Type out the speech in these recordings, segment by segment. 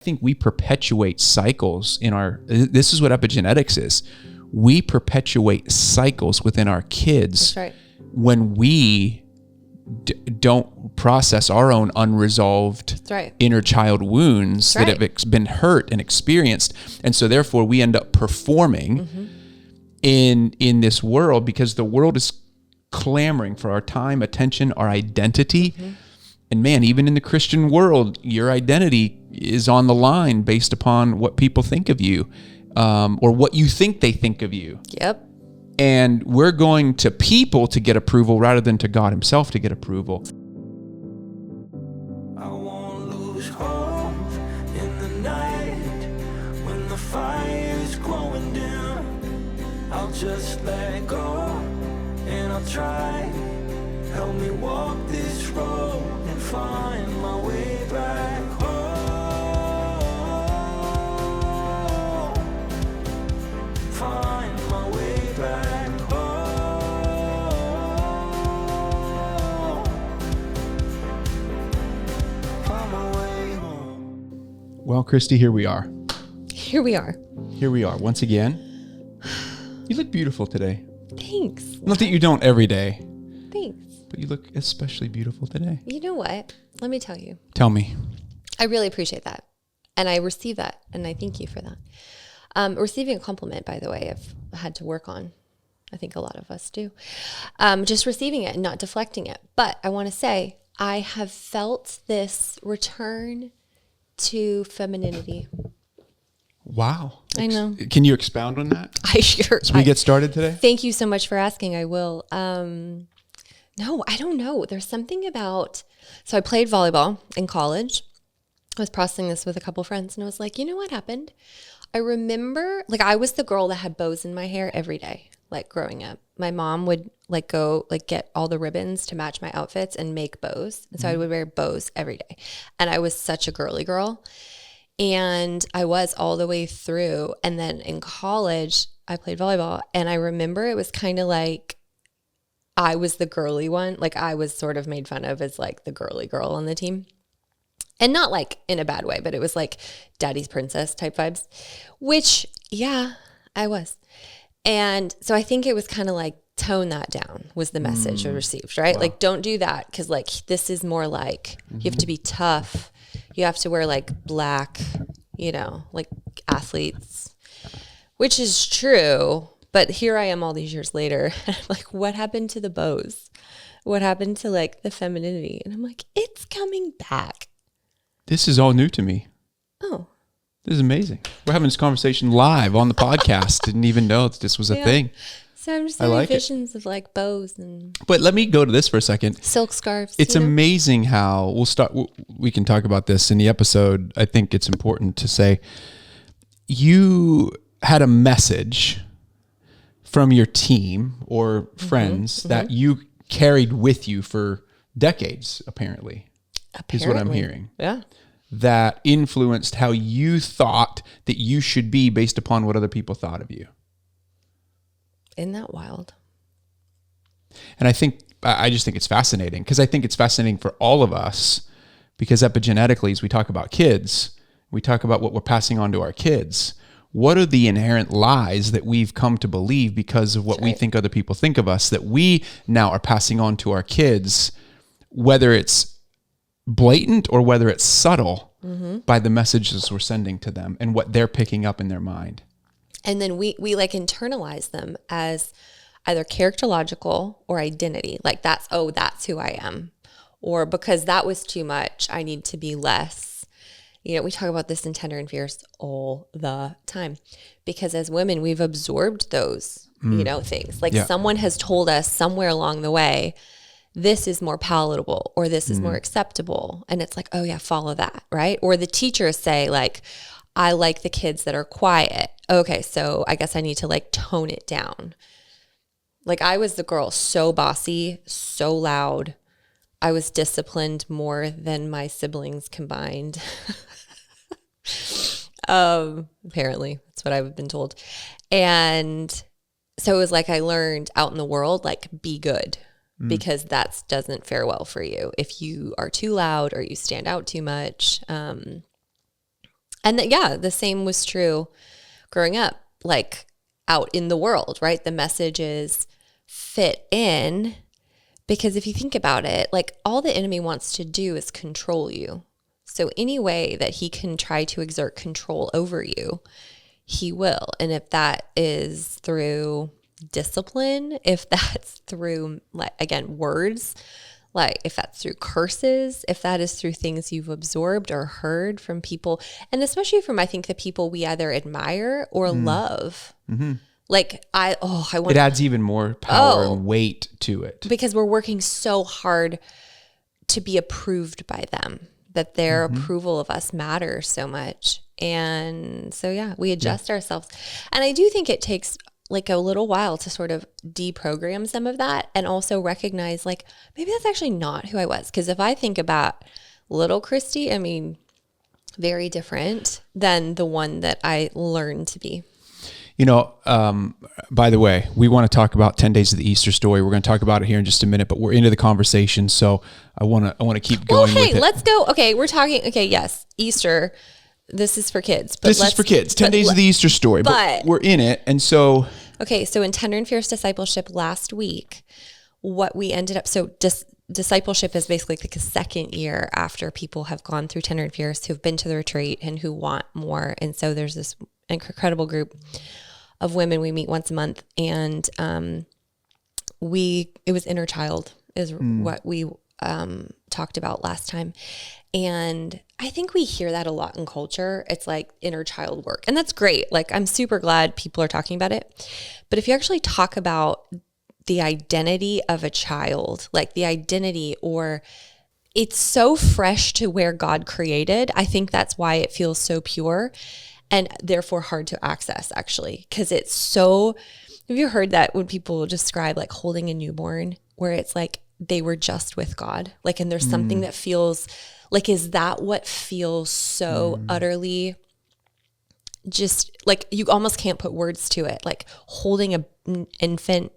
I think we perpetuate cycles this is what epigenetics is. We perpetuate cycles within our kids. That's right. When we don't process our own unresolved inner child wounds that have been hurt and experienced. And so therefore we end up performing in this world, because the world is clamoring for our time, attention, our identity. And man, even in the Christian world, your identity is on the line based upon what people think of you, or what you think they think of you. Yep. And we're going to people to get approval rather than to God himself to get approval. I won't lose hope in the night when the fire's glowing dim. I'll just let go and I'll try. Help me walk this road and find my way back home. Find my way back home. Find my way home. Well, Christi, here we are. Here we are. Here we are once again. You look beautiful today. Thanks. Not that you don't every day. Thanks. But you look especially beautiful today. You know what? Let me tell you. Tell me. I really appreciate that. And I receive that. And I thank you for that. Receiving a compliment, by the way, I've had to work on. I think a lot of us do. Just receiving it and not deflecting it. But I want to say, I have felt this return to femininity. Wow. I know. Can you expound on that? I sure. So we get started today? Thank you so much for asking. I will. No, I don't know. There's something about, so I played volleyball in college. I was processing this with a couple friends and I was like, you know what happened? I remember, like, I was the girl that had bows in my hair every day, like growing up. My mom would go get all the ribbons to match my outfits and make bows. And so I would wear bows every day. And I was such a girly girl. And I was all the way through. And then in college, I played volleyball. And I remember it was kind of like I was the girly one. Like I was sort of made fun of as like the girly girl on the team. And not like in a bad way, but it was like daddy's princess type vibes, which, yeah, I was. And so I think it was kind of like tone that down was the message I received, right? Wow. Like, don't do that because like this is more like you have to be tough. You have to wear like black, like athletes, which is true. But here I am all these years later. And I'm like, what happened to the bows? What happened to like the femininity? And I'm like, it's coming back. This is all new to me. Oh. This is amazing. We're having this conversation live on the podcast. Didn't even know that this was a thing. So I'm just having visions of like bows and... But let me go to this for a second. Silk scarves. It's amazing how we can talk about this in the episode. I think it's important to say you had a message from your team or friends that you carried with you for decades, apparently. Is what I'm hearing. Yeah. That influenced how you thought that you should be based upon what other people thought of you. Isn't that wild? And I just think it's fascinating because I think it's fascinating for all of us because epigenetically, as we talk about kids, we talk about what we're passing on to our kids. What are the inherent lies that we've come to believe because of what we think other people think of us that we now are passing on to our kids, whether it's blatant or whether it's subtle by the messages we're sending to them and what they're picking up in their mind. And then we like internalize them as either characterological or identity. Like that's who I am. Or because that was too much, I need to be less. We talk about this in Tender and Fierce all the time because as women, we've absorbed those, things. Like someone has told us somewhere along the way, this is more palatable or this is more acceptable. And it's like, oh yeah, follow that, right? Or the teachers say like, I like the kids that are quiet. Okay, so I guess I need to like tone it down. Like I was the girl so bossy, so loud. I was disciplined more than my siblings combined. Apparently, that's what I've been told. And so it was like I learned out in the world, like be good. Because that doesn't fare well for you if you are too loud or you stand out too much. And the same was true growing up, like out in the world, right? The message is fit in, because if you think about it, like all the enemy wants to do is control you. So any way that he can try to exert control over you, he will. And if that is through discipline, if that's through, like, again, words, like if that's through curses, if that is through things you've absorbed or heard from people, and especially from, I think, the people we either admire or love. Mm-hmm. Like I want, it adds even more power and weight to it, because we're working so hard to be approved by them, that their approval of us matters so much. And so, we adjust ourselves. And I do think it takes like a little while to sort of deprogram some of that, and also recognize, like, maybe that's actually not who I was. Because if I think about little Christi, I mean, very different than the one that I learned to be. You know, by the way, we want to talk about 10 Days of the Easter Story. We're going to talk about it here in just a minute, but we're into the conversation, so I want to keep going with it. Let's go. Okay, we're talking. Okay, yes, Easter. This is for kids. But this is for kids. 10 Days of the Easter Story, but we're in it, and so. Okay, so in Tender and Fierce Discipleship last week, what we ended up, discipleship is basically like a second year after people have gone through Tender and Fierce, who've been to the retreat and who want more, and so there's this incredible group of women. We meet once a month, and it was inner child is what we talked about last time. And I think we hear that a lot in culture. It's like inner child work, and that's great. Like, I'm super glad people are talking about it. But if you actually talk about the identity of a child, like the identity, or it's so fresh to where God created, I think that's why it feels so pure and therefore hard to access, actually, because it's so. Have you heard that when people describe like holding a newborn, where it's like they were just with God, like, and there's something that feels like, is that what feels so utterly just like you almost can't put words to it, like holding an infant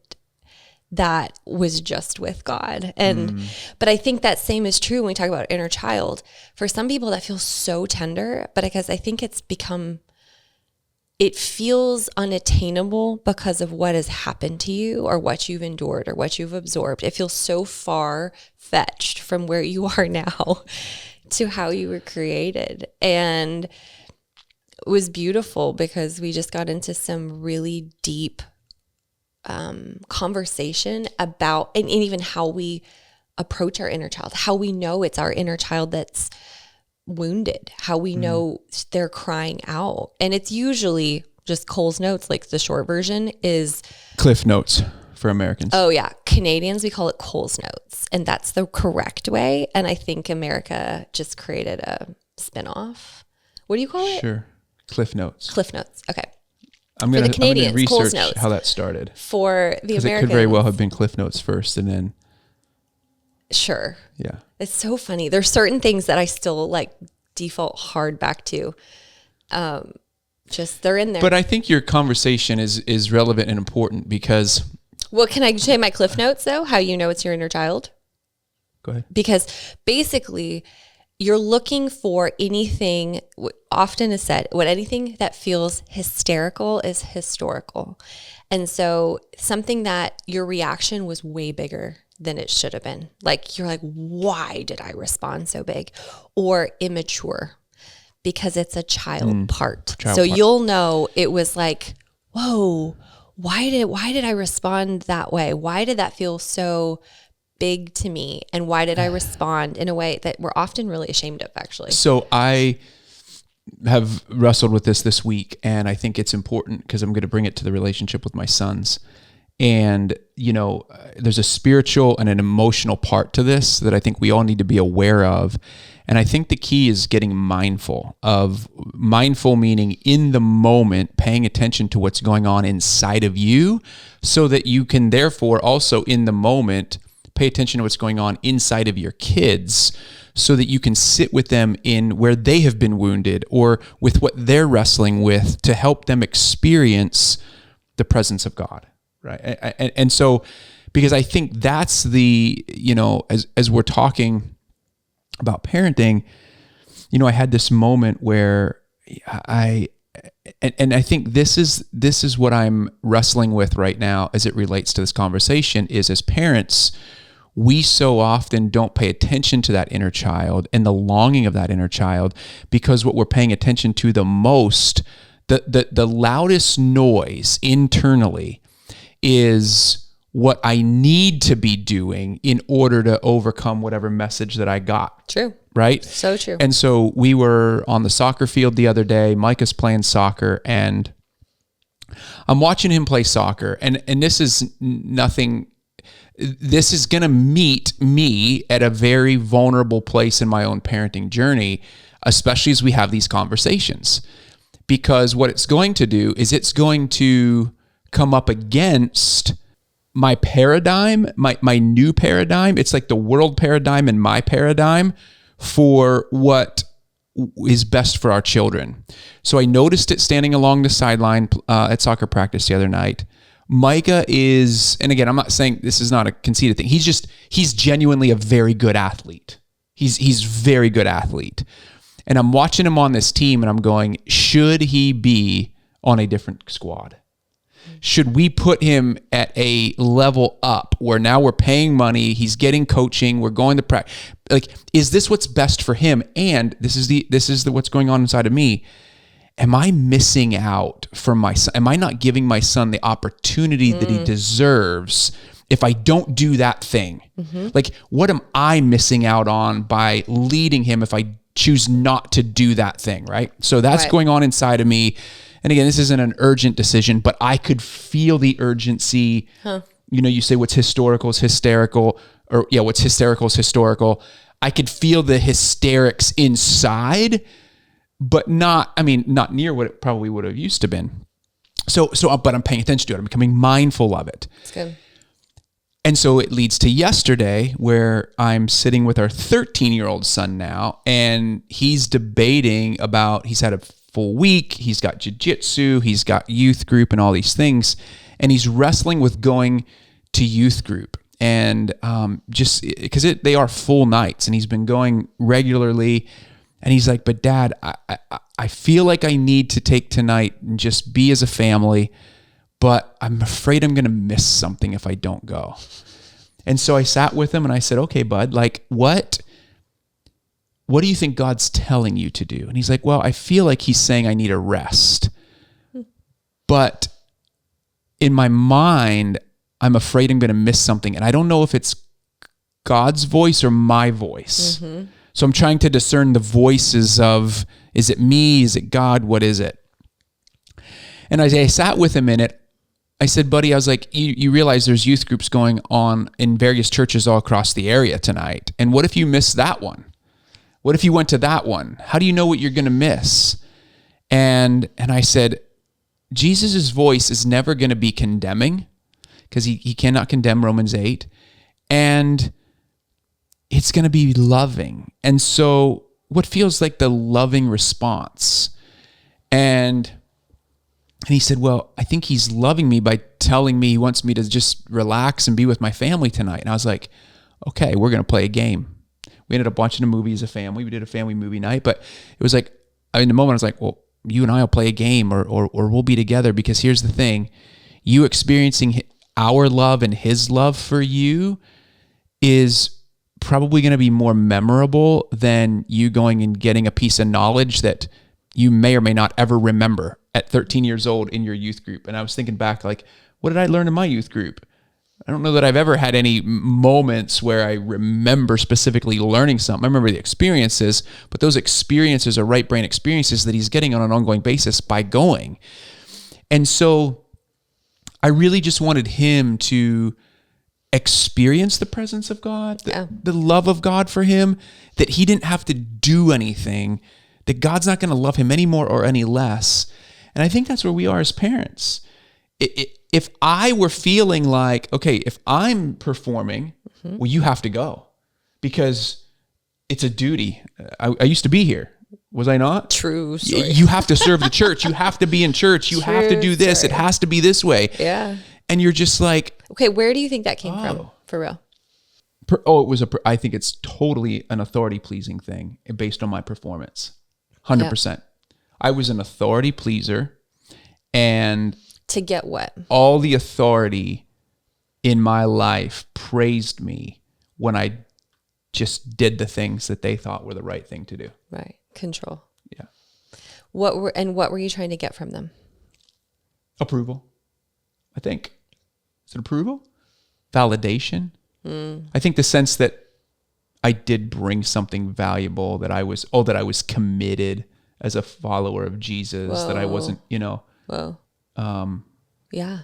that was just with God. And but I think that same is true when we talk about inner child. For some people that feels so tender, but because I think it feels unattainable because of what has happened to you, or what you've endured, or what you've absorbed. It feels so far-fetched from where you are now to how you were created. And it was beautiful because we just got into some really deep conversation about, and even how we approach our inner child, how we know it's our inner child that's wounded, how we know they're crying out. And it's usually just Cole's Notes, like the short version is Cliff Notes for Americans. Oh yeah. Canadians, we call it Cole's Notes, and that's the correct way. And I think America just created a spinoff. What do you call it? Sure. Cliff Notes. Cliff Notes. Okay. I'm going to research how that started. For the Americans. Because it could very well have been Cliff Notes first, and then. Sure. Yeah. It's so funny. There's certain things that I still like default hard back to. Just they're in there. But I think your conversation is relevant and important because. Well, can I say my Cliff Notes though? How you know it's your inner child? Go ahead. Because basically you're looking for anything, often is said, anything that feels hysterical is historical. And so something that your reaction was way bigger than it should have been. Like, you're like, why did I respond so big? Or immature, because it's a child part. You'll know it was like, whoa, why did I respond that way? Why did that feel so big to me? And why did I respond in a way that we're often really ashamed of, actually? So I have wrestled with this week, and I think it's important because I'm going to bring it to the relationship with my sons. And, there's a spiritual and an emotional part to this that I think we all need to be aware of. And I think the key is getting mindful meaning in the moment, paying attention to what's going on inside of you, so that you can therefore also in the moment pay attention to what's going on inside of your kids, so that you can sit with them in where they have been wounded or with what they're wrestling with, to help them experience the presence of God. Right. And so, because I think that's the, as we're talking about parenting, I had this moment where, I think this is what I'm wrestling with right now as it relates to this conversation is as parents, we so often don't pay attention to that inner child and the longing of that inner child, because what we're paying attention to the most, the loudest noise internally is what I need to be doing in order to overcome whatever message that I got. True. Right? So true. And so we were on the soccer field the other day. Micah's playing soccer, and I'm watching him play soccer. And this is nothing. This is going to meet me at a very vulnerable place in my own parenting journey, especially as we have these conversations. Because what it's going to do is it's going to come up against my paradigm, my new paradigm. It's like the world paradigm and my paradigm for what is best for our children. So I noticed it standing along the sideline at soccer practice the other night. Micah is, and again, I'm not saying this is not a conceited thing. He's genuinely a very good athlete. He's very good athlete. And I'm watching him on this team and I'm going, should he be on a different squad? Should we put him at a level up where now we're paying money, he's getting coaching, we're going to practice? Like, is this what's best for him? And this is what's going on inside of me. Am I missing out from my son? Am I not giving my son the opportunity that he deserves if I don't do that thing? Mm-hmm. Like, what am I missing out on by leading him if I choose not to do that thing, right? So that's going on inside of me. And again, this isn't an urgent decision, but I could feel the urgency. You know, you say what's historical is hysterical, or what's hysterical is historical. I could feel the hysterics inside, but not near what it probably would have used to been. So, but I'm paying attention to it. I'm becoming mindful of it. That's good. And so it leads to yesterday where I'm sitting with our 13-year-old son now, and he's debating about, he's had a full week, he's got jiu-jitsu, he's got youth group and all these things, and he's wrestling with going to youth group. And just because they are full nights, and he's been going regularly, and he's like, but Dad, I feel like I need to take tonight and just be as a family, but I'm afraid I'm going to miss something if I don't go. And so I sat with him and I said, okay, bud, like what do you think God's telling you to do? And he's like, well, I feel like he's saying I need a rest. But in my mind, I'm afraid I'm going to miss something. And I don't know if it's God's voice or my voice. Mm-hmm. So I'm trying to discern the voices of, is it me? Is it God? What is it? And as I sat with him in it, I said, buddy, I was like, you realize there's youth groups going on in various churches all across the area tonight. And what if you missed that one? What if you went to that one? How do you know what you're going to miss? And I said, Jesus' voice is never going to be condemning, because he cannot condemn, Romans 8. And it's going to be loving. And so what feels like the loving response? And he said, well, I think he's loving me by telling me he wants me to just relax and be with my family tonight. And I was like, okay, we're going to play a game. We ended up watching a movie as a family. We did a family movie night, but it was like, in the moment I was like, well, you and I will play a game or we'll be together, because here's the thing, you experiencing our love and his love for you is probably going to be more memorable than you going and getting a piece of knowledge that you may or may not ever remember at 13 years old in your youth group. And I was thinking back, like, what did I learn in my youth group? I don't know that I've ever had any moments where I remember specifically learning something. I remember the experiences, but those experiences are right brain experiences that he's getting on an ongoing basis by going. And so I really just wanted him to experience the presence of God, the love of God for him, that he didn't have to do anything, that God's not going to love him any more or any less. And I think that's where we are as parents. If I were feeling like, okay, if I'm performing, well, you have to go because it's a duty. I used to be here. Was I not? True story. You have to serve the church. You have to be in church. You have to do this. It has to be this way. Yeah. And you're just like, okay, where do you think that came from? For real? I think it's totally an authority pleasing thing based on my performance. 100%. I was an authority pleaser, and to get what? All the authority in my life praised me when I just did the things that they thought were the right thing to do. Right. Control. Yeah. What were you trying to get from them? Approval, I think. Is it approval? Validation? I think the sense that I did bring something valuable, that I was committed as a follower of Jesus. Whoa. That I wasn't, Whoa. Yeah.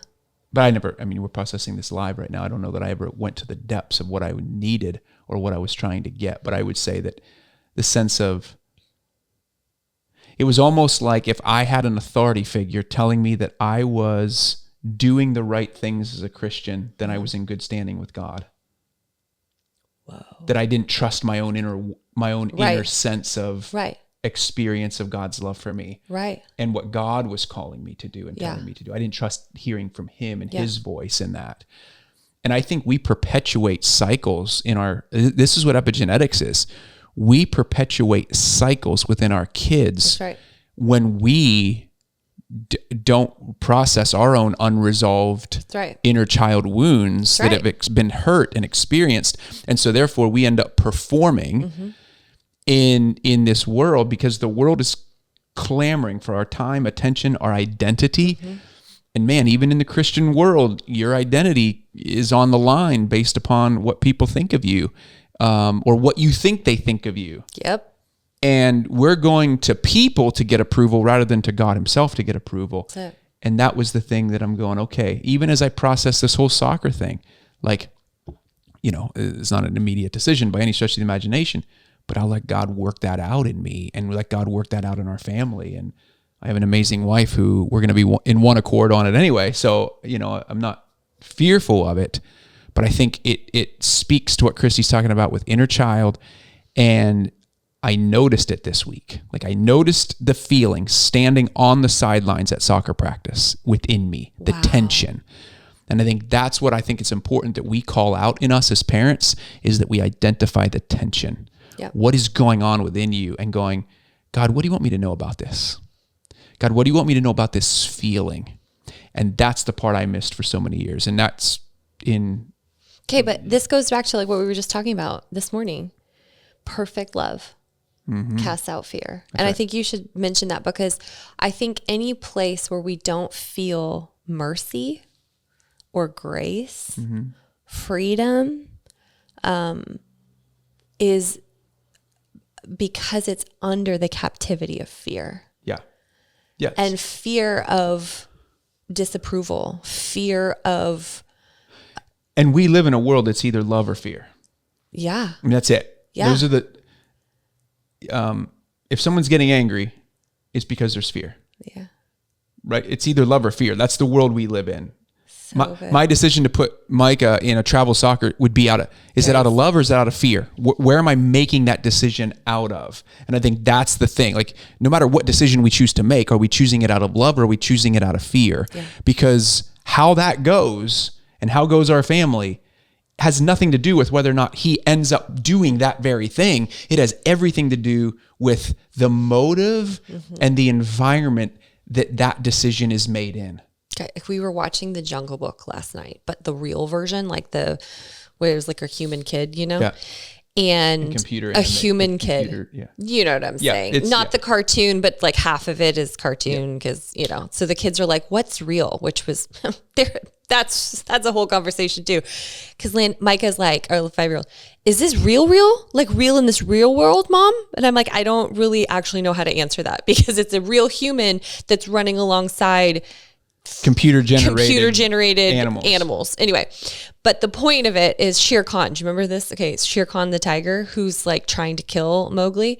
But we're processing this live right now. I don't know that I ever went to the depths of what I needed or what I was trying to get. But I would say that the sense of, it was almost like if I had an authority figure telling me that I was doing the right things as a Christian, then I was in good standing with God. Whoa. That I didn't trust my own inner sense of experience of God's love for me. Right. And what God was calling me to do and telling me to do. I didn't trust hearing from him and his voice in that. And I think we perpetuate cycles this is what epigenetics is. We perpetuate cycles within our kids. That's right. When we don't process our own unresolved inner child wounds that have been hurt and experienced. And so therefore we end up performing in this world, because the world is clamoring for our time, attention, our identity. And man, even in the Christian world, your identity is on the line based upon what people think of you, or what you think they think of you. Yep. And we're going to people to get approval rather than to God himself to get approval. That's it. And that was the thing that I'm going, okay, even as I process this whole soccer thing, like, it's not an immediate decision by any stretch of the imagination, but I'll let God work that out in me and let God work that out in our family. And I have an amazing wife who we're going to be in one accord on it anyway. So, I'm not fearful of it, but I think it speaks to what Christi's talking about with inner child. And I noticed it this week. Like, I noticed the feeling standing on the sidelines at soccer practice within me, the tension. And I think that's what I think it's important that we call out in us as parents, is that we identify the tension. Yep. What is going on within you, and going, God, what do you want me to know about this? God, what do you want me to know about this feeling? And that's the part I missed for so many years. And that's in... Okay, but this goes back to like what we were just talking about this morning. Perfect love. Casts out fear. That's right. I think you should mention that, because I think any place where we don't feel mercy or grace, freedom, is because it's under the captivity of fear. Yeah. Yes. And fear of disapproval, fear of... And we live in a world that's either love or fear. Yeah. That's it. Yeah. Those are the... if someone's getting angry, it's because there's fear. Yeah. Right? It's either love or fear. That's the world we live in. So my decision to put Micah in a travel soccer would be is it out of love or is it out of fear? Where am I making that decision out of? And I think that's the thing. Like, no matter what decision we choose to make, are we choosing it out of love or are we choosing it out of fear? Yeah. Because how that goes and how goes our family has nothing to do with whether or not he ends up doing that very thing. It has everything to do with the motive and the environment that decision is made in. Okay, if we were watching The Jungle Book last night, but the real version, like where it was like a human kid, Yeah. And a human kid. Computer, yeah. You know what I'm saying? Not the cartoon, but like half of it is cartoon because, so the kids are like, what's real? Which was, that's a whole conversation too. Because Micah's like, our 5-year-old, is this real? Like real in this real world, Mom? And I'm like, I don't really actually know how to answer that, because it's a real human that's running alongside computer generated animals. Anyway, but the point of it is Shere Khan. Do you remember this? Okay, it's Shere Khan the tiger who's like trying to kill Mowgli.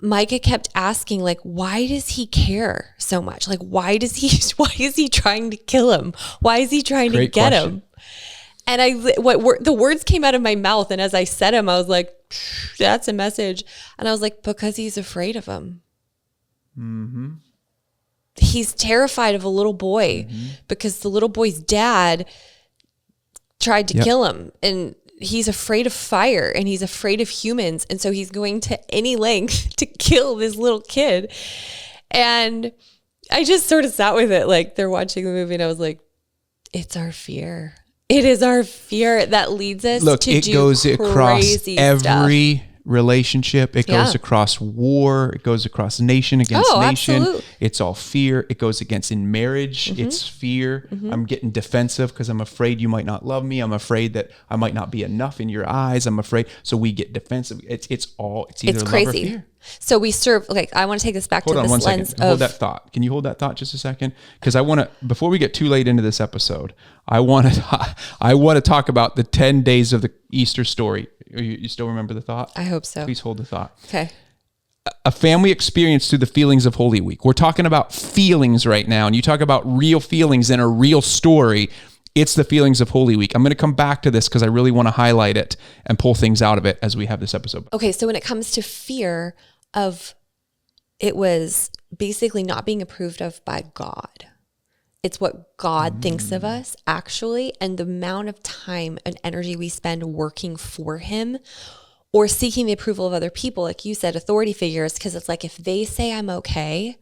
Micah kept asking, like, why does he care so much? Like, why is he trying to kill him? Why is he trying to get him? And the words came out of my mouth, and as I said them, I was like, that's a message. And I was like, because he's afraid of him. Mm-hmm. He's terrified of a little boy because the little boy's dad tried to kill him, and he's afraid of fire, and he's afraid of humans. And so he's going to any length to kill this little kid. And I just sort of sat with it. Like they're watching the movie and I was like, it's our fear. It is our fear that leads us to do goes across crazy every stuff. Relationship. It goes across war. It goes across nation against nation. Absolutely. It's all fear. It goes against in marriage. It's fear. I'm getting defensive because I'm afraid you might not love me. I'm afraid that I might not be enough in your eyes. I'm afraid. So we get defensive. It's either love crazy. or fear. So we serve, I want to take this back to this lens of... Hold that thought. Can you hold that thought just a second? Because I want to, before we get too late into this episode, I want to talk about the 10 days of the Easter story. You still remember the thought? I hope so. Please hold the thought. Okay. A family experience through the feelings of Holy Week. We're talking about feelings right now, and you talk about real feelings in a real story. It's the feelings of Holy Week. I'm going to come back to this because I really want to highlight it and pull things out of it as we have this episode. Okay, so when it comes to fear of, it was basically not being approved of by God. It's what God thinks of us, actually, and the amount of time and energy we spend working for him or seeking the approval of other people, like you said, authority figures, because it's like if they say I'm okay,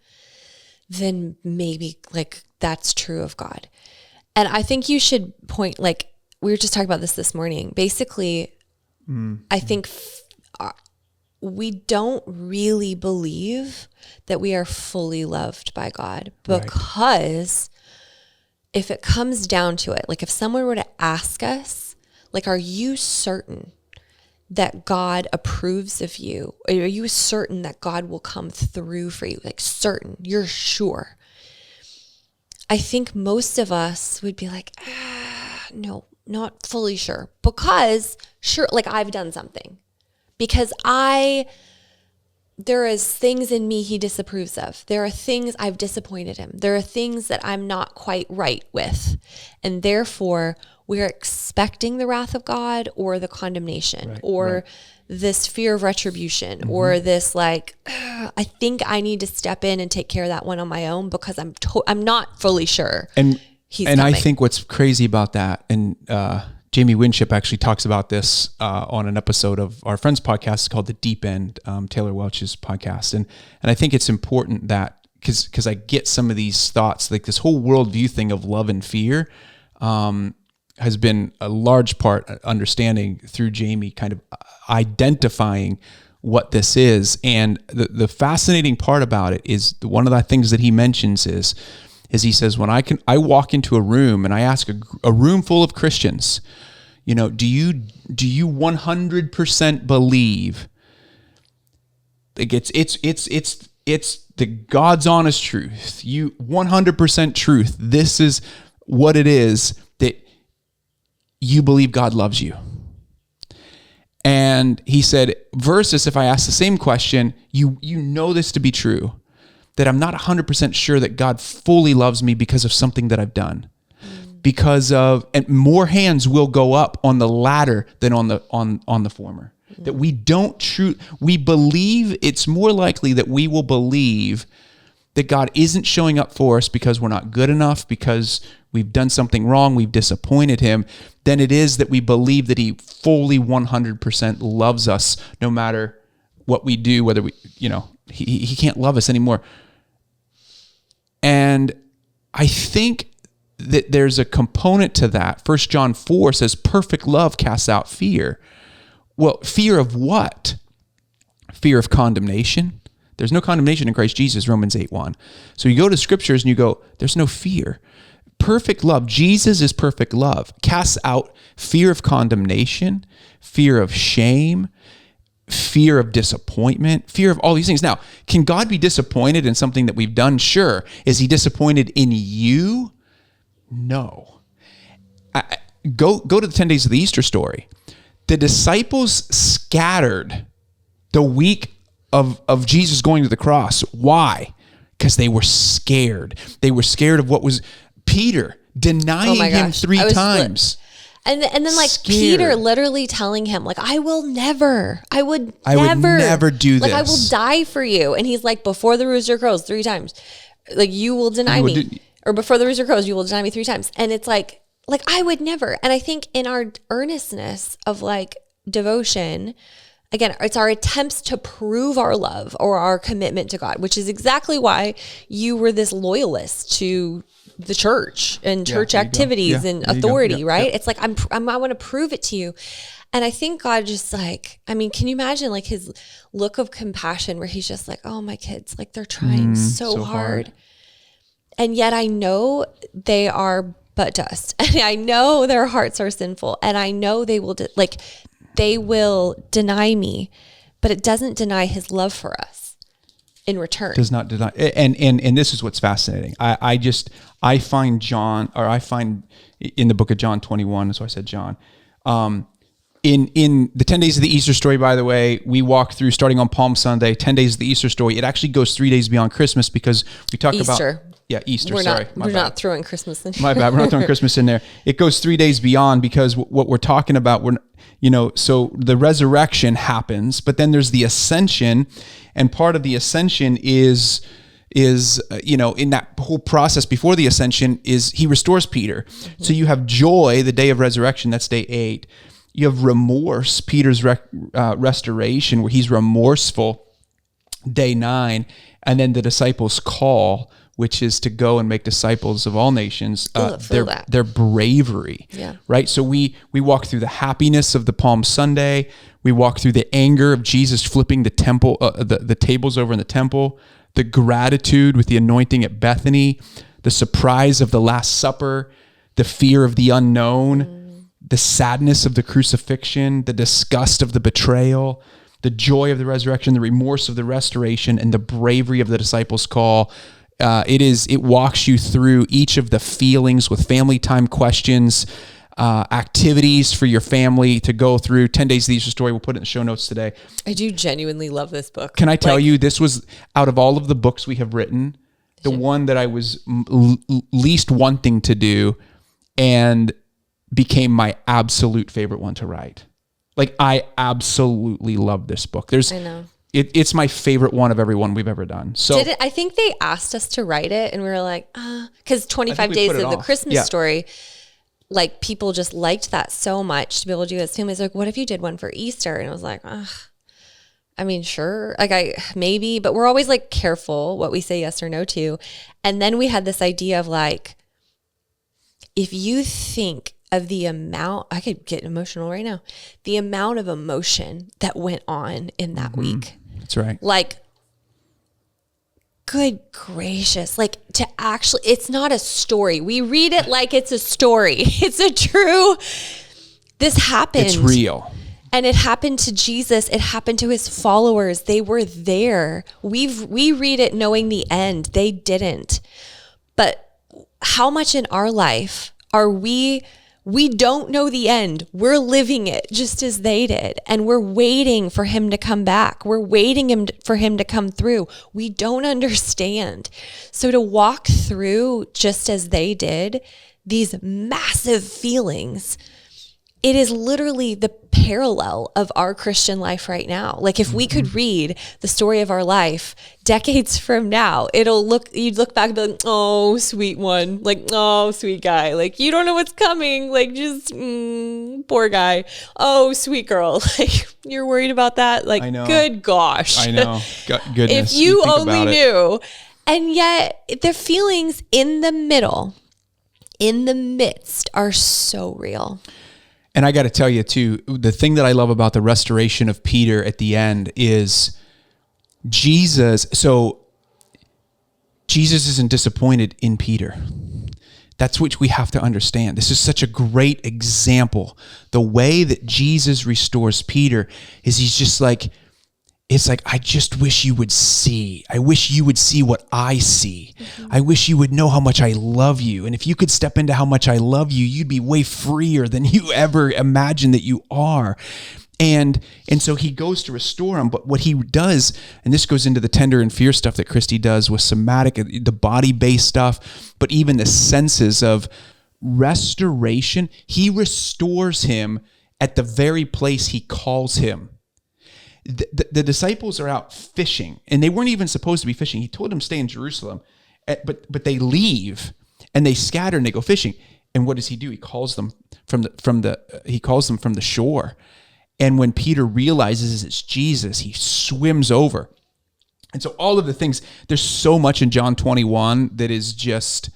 then maybe like that's true of God. And I think you should point, like we were just talking about this morning, basically, I think we don't really believe that we are fully loved by God because if it comes down to it, like if someone were to ask us, like, are you certain that God approves of you? Are you certain that God will come through for you? Like certain, you're sure. I think most of us would be like, no, not fully sure. Because sure, like I've done something. Because there is things in me he disapproves of. There are things I've disappointed him. There are things that I'm not quite right with. And therefore, we're expecting the wrath of God or the condemnation or this fear of retribution or this like, I think I need to step in and take care of that one on my own because I'm not fully sure he's coming. I think what's crazy about that, and Jamie Winship actually talks about this on an episode of our friend's podcast called The Deep End, Taylor Welch's podcast. And I think it's important that, because I get some of these thoughts, like this whole worldview thing of love and fear has been a large part understanding through Jamie kind of identifying what this is. And the fascinating part about it is one of the things that he mentions is he says, when I walk into a room and I ask a room full of Christians, do you 100% believe like it's the God's honest truth, you 100% truth, this is what it is, that you believe God loves you? And he said, versus if I ask the same question, you know this to be true, that I'm not 100% sure that God fully loves me because of something that I've done. And more hands will go up on the latter than on the former. That we believe, it's more likely that we will believe that God isn't showing up for us because we're not good enough, because we've done something wrong, we've disappointed him, than it is that we believe that he fully 100% loves us no matter what we do, whether we, he can't love us anymore. And I think that there's a component to that. 1 John 4 says, perfect love casts out fear. Well, fear of what? Fear of condemnation. There's no condemnation in Christ Jesus, Romans 8:1. So you go to scriptures and you go, there's no fear. Perfect love, Jesus is perfect love, casts out fear of condemnation, fear of shame, fear of disappointment, fear of all these things. Now, can God be disappointed in something that we've done? Sure. Is he disappointed in you? No. Go to the 10 days of the Easter story. The disciples scattered the week of Jesus going to the cross. Why? Because they were scared. They were scared of what was Peter denying him 3 times. And then like scared. Peter literally telling him like, I would never do this. Like I will die for you. And he's like, before the rooster crows 3 times, like you will deny me. Or before the rooster crows, you will deny me 3 times. And it's like I would never. And I think in our earnestness of like devotion, Again, it's our attempts to prove our love or our commitment to God, which is exactly why you were this loyalist to the church and church activities and authority, right? It's like, I want to prove it to you. And I think God just like, I mean, can you imagine like his look of compassion where he's just like, oh, my kids, like they're trying so hard. And yet I know they are but dust. And I know their hearts are sinful. And I know they will they will deny me, but it doesn't deny his love for us in return. Does not deny. And this is what's fascinating. I find in the book of John 21, so I said John, in the 10 days of the Easter story, by the way, we walk through starting on Palm Sunday, 10 days of the Easter story. It actually goes 3 days beyond Christmas because we talk Easter. about Easter. We're not throwing Christmas in. My bad. We're not throwing Christmas in there. It goes 3 days beyond because what we're talking about, so the resurrection happens, but then there's the ascension, and part of the ascension is in that whole process before the ascension is he restores Peter. Mm-hmm. So you have joy, the day of resurrection, that's day 8. You have remorse, Peter's restoration, where he's remorseful, day 9, and then the disciples' call, which is to go and make disciples of all nations, their bravery, right? So we walk through the happiness of the Palm Sunday. We walk through the anger of Jesus flipping the temple, the tables over in the temple, the gratitude with the anointing at Bethany, the surprise of the Last Supper, the fear of the unknown, the sadness of the crucifixion, the disgust of the betrayal, the joy of the resurrection, the remorse of the restoration, and the bravery of the disciples' call. It walks you through each of the feelings with family time questions, activities for your family to go through. 10 days of the Easter story. We'll put it in the show notes today. I do genuinely love this book. Can I tell you, this was out of all of the books we have written, the one that I was least wanting to do and became my absolute favorite one to write. Like, I absolutely love this book. I know. It's my favorite one of every one we've ever done. So I think they asked us to write it, and we were like, because 25 days of the Christmas story, like people just liked that so much to be able to do this. Families like, what if you did one for Easter? And I was like, I mean, sure, like maybe, but we're always like careful what we say yes or no to. And then we had this idea of like, if you think of the amount, I could get emotional right now, the amount of emotion that went on in that week. That's right. Like, good gracious. Like, to actually, it's not a story. We read it like it's a story. It's a true, this happened. It's real. And it happened to Jesus. It happened to his followers. They were there. We read it knowing the end. They didn't. But how much in our life are we don't know the end. We're living it just as they did. And we're waiting for him to come back. We're waiting for him to come through. We don't understand. So to walk through just as they did, these massive feelings, it is literally the parallel of our Christian life right now. Like if we could read the story of our life decades from now, you'd look back and be like, oh, sweet one. Like, oh, sweet guy. Like, you don't know what's coming. Like, just, poor guy. Oh, sweet girl. Like, you're worried about that? Like, good gosh. I know. Goodness. If you only knew. And yet the feelings in the middle, in the midst, are so real. And I got to tell you too, the thing that I love about the restoration of Peter at the end is Jesus. So Jesus isn't disappointed in Peter. That's what we have to understand. This is such a great example. The way that Jesus restores Peter is he's just like, it's like, I just wish you would see. I wish you would see what I see. Mm-hmm. I wish you would know how much I love you. And if you could step into how much I love you, you'd be way freer than you ever imagined that you are. And so he goes to restore him. But what he does, and this goes into the tender and fear stuff that Christi does with somatic, the body-based stuff, but even the senses of restoration, he restores him at the very place he calls him. The disciples are out fishing, and they weren't even supposed to be fishing. He told them to stay in Jerusalem, but they leave and they scatter and they go fishing. And what does he do? He calls them from the shore, And when Peter realizes it's Jesus, he swims over. And so all of the things, there's so much in John 21 that is just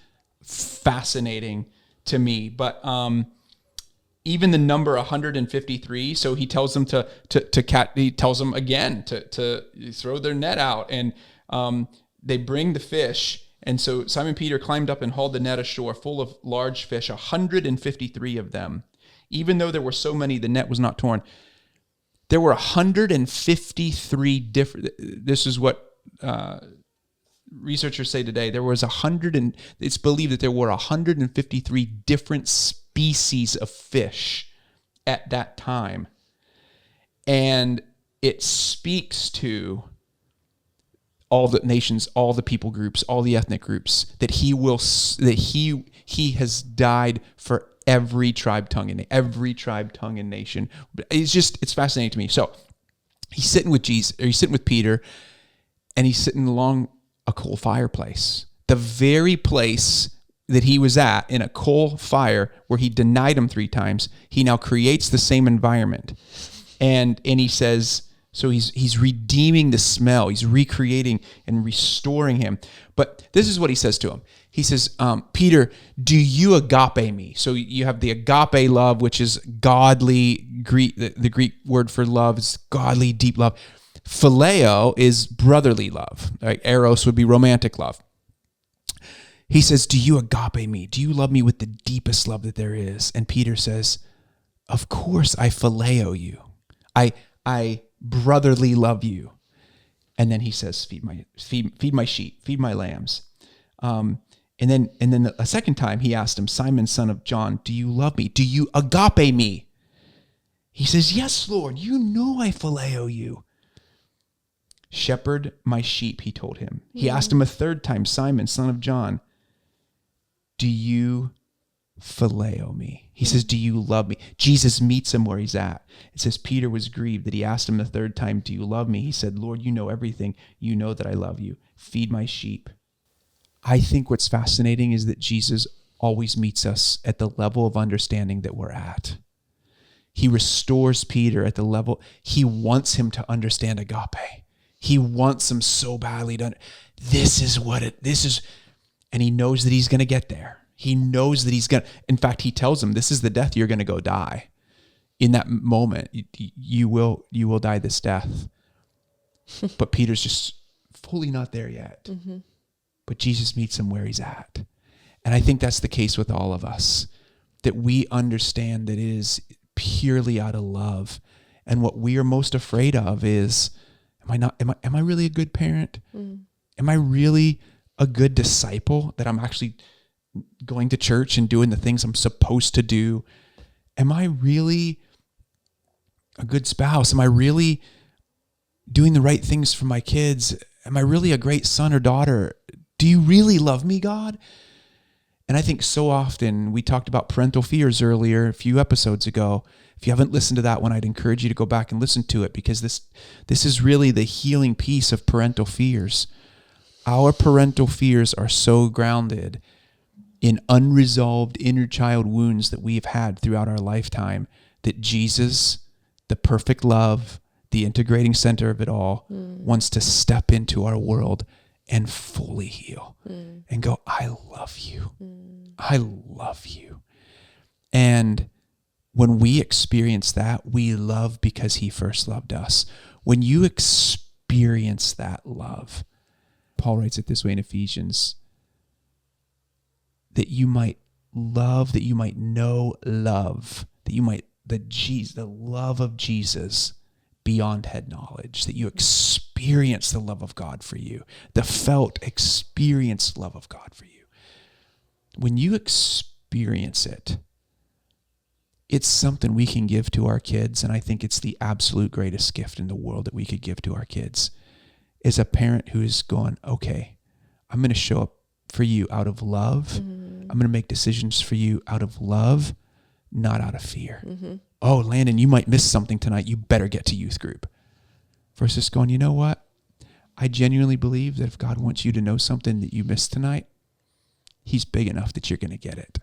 fascinating to me. But even the number 153, so he tells them he tells them again to throw their net out, and they bring the fish. And so Simon Peter climbed up and hauled the net ashore full of large fish, 153 of them. Even though there were so many, the net was not torn. There were 153 different, this is what researchers say today, it's believed that there were 153 different species of fish at that time. And it speaks to all the nations, all the people groups, all the ethnic groups, that he has died for every tribe, tongue, and nation. It's fascinating to me. So he's sitting with he's sitting with Peter, and he's sitting along a coal fireplace. The very place that he was at, in a coal fire where he denied him 3 times, he now creates the same environment. And he says, so he's redeeming the smell. He's recreating and restoring him. But this is what he says to him. He says, Peter, do you agape me? So you have the agape love, which is godly. The Greek word for love is godly, deep love. Phileo is brotherly love. Right? Eros would be romantic love. He says, do you agape me? Do you love me with the deepest love that there is? And Peter says, of course I phileo you. I brotherly love you. And then he says, feed my sheep, feed my lambs. And then a second time he asked him, Simon, son of John, do you love me? Do you agape me? He says, yes, Lord, you know I phileo you. Shepherd my sheep, he told him. He asked him a third time, Simon, son of John, do you phileo me? He says, do you love me? Jesus meets him where he's at. It says, Peter was grieved that he asked him the third time, do you love me? He said, Lord, you know everything. You know that I love you. Feed my sheep. I think what's fascinating is that Jesus always meets us at the level of understanding that we're at. He restores Peter at the level. He wants him to understand agape. He wants him so badly to, this is, and he knows that he's going to get there. He knows that in fact, he tells him, this is the death you're going to go die. In that moment, you will die this death. But Peter's just fully not there yet. Mm-hmm. But Jesus meets him where he's at. And I think that's the case with all of us, that we understand that it is purely out of love. And what we are most afraid of is, am I really a good parent? Mm. Am I really a good disciple, that I'm actually going to church and doing the things I'm supposed to do? Am I really a good spouse? Am I really doing the right things for my kids? Am I really a great son or daughter? Do you really love me, God? And I think so often, we talked about parental fears earlier, a few episodes ago. If you haven't listened to that one, I'd encourage you to go back and listen to it, because this is really the healing piece of parental fears. Our parental fears are so grounded in unresolved inner child wounds that we've had throughout our lifetime, that Jesus, the perfect love, the integrating center of it all, wants to step into our world and fully heal and go, I love you. I love you. And when we experience that, we love because he first loved us. When you experience that love, Paul writes it this way in Ephesians, that you might love, that you might know love, that you might, the love of Jesus beyond head knowledge, that you experience the love of God for you, the felt experienced love of God for you. When you experience it, it's something we can give to our kids, and I think it's the absolute greatest gift in the world that we could give to our kids, is a parent who is going, okay, I'm going to show up for you out of love. I'm going to make decisions for you out of love, not out of fear. Oh, Landon, you might miss something tonight. You better get to youth group. Versus going, you know what? I genuinely believe that if God wants you to know something that you missed tonight, he's big enough that you're going to get it.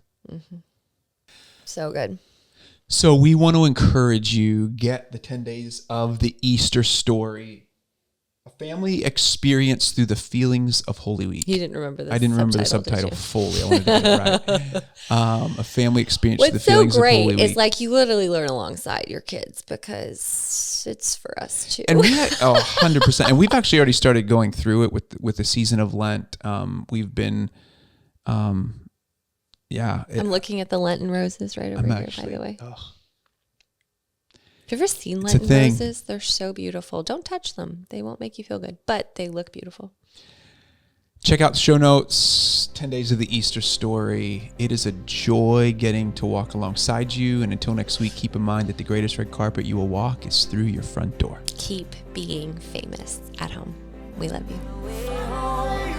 So good. So we want to encourage you, get the 10 days of the Easter story. A family experience through the feelings of Holy Week. You didn't remember this. I didn't remember the subtitle fully. I wanted to get it right. A family experience through the feelings of Holy Week. What's so great is like you literally learn alongside your kids because it's for us too. And we had 100%. And we've actually already started going through it with the season of Lent. We've been, I'm looking at the Lenten roses right over here, by the way. Oh. Have you ever seen Lenten roses? They're so beautiful. Don't touch them. They won't make you feel good, but they look beautiful. Check out the show notes, 10 Days of the Easter Story. It is a joy getting to walk alongside you. And until next week, keep in mind that the greatest red carpet you will walk is through your front door. Keep being famous at home. We love you.